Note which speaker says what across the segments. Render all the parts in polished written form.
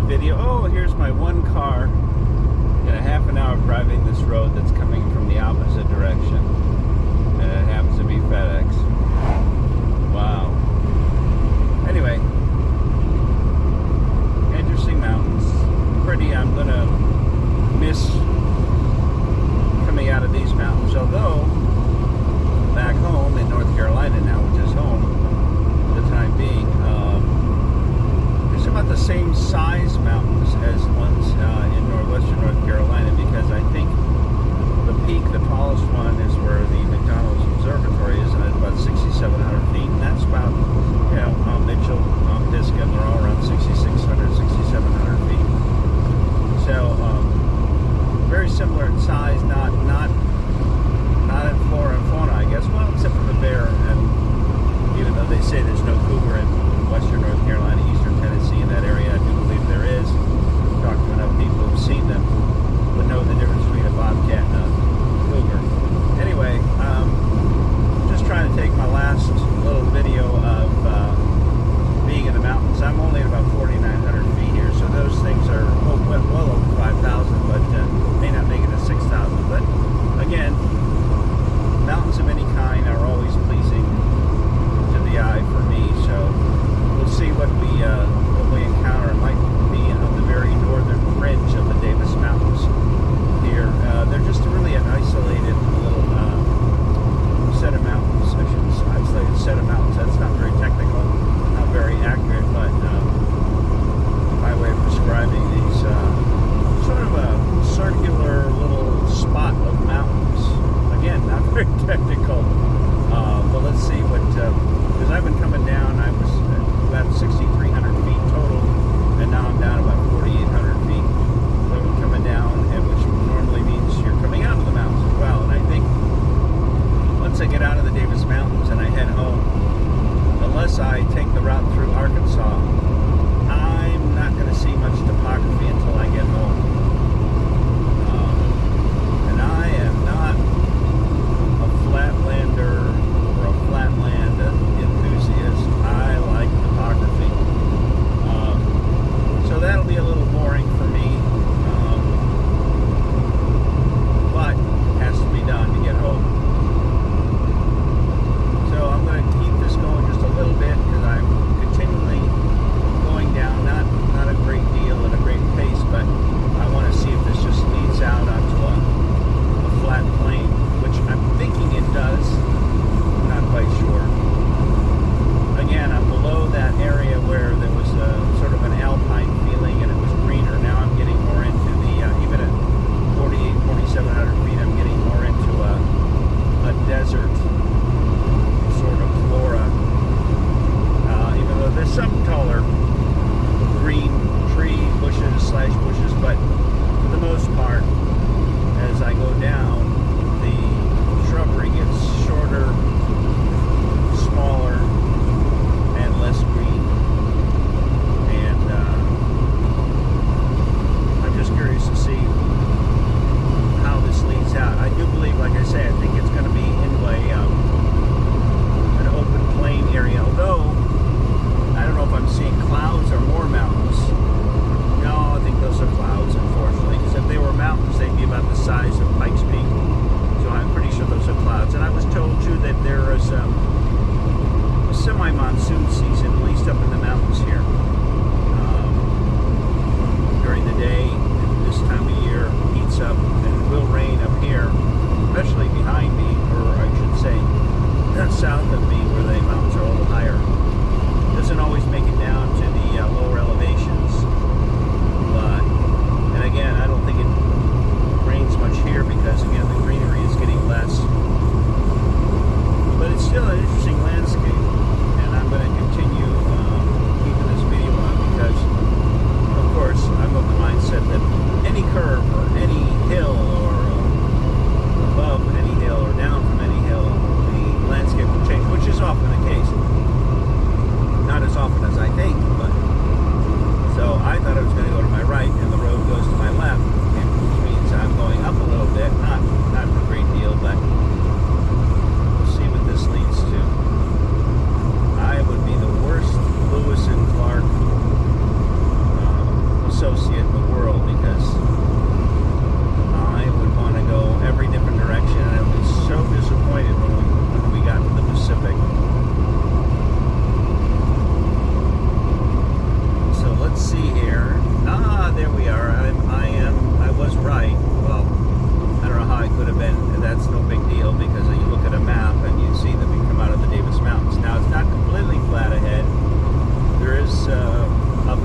Speaker 1: video. Oh, here's my one car in a half an hour driving this road that's coming from the opposite direction. And it happens to be FedEx. Wow. Anyway, interesting mountains. Pretty. I'm going to miss coming out of these mountains. Although, back home in North Carolina now, which is home for the time being, there's about the same size mountains as ones in northwestern North Carolina, because I think the peak, the tallest one, is where the McDonald's Observatory is, and it's about 6,700 feet, and that's about, Mount Mitchell, Mount Pisgah, they're all around 6,600, 6,700 feet. So, very similar in size, not in flora and fauna, I guess. Well, except for the bear, and even though they say there's no cougar in western North Carolina, eastern Tennessee, in that area, I do believe there is.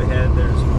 Speaker 1: ahead, there's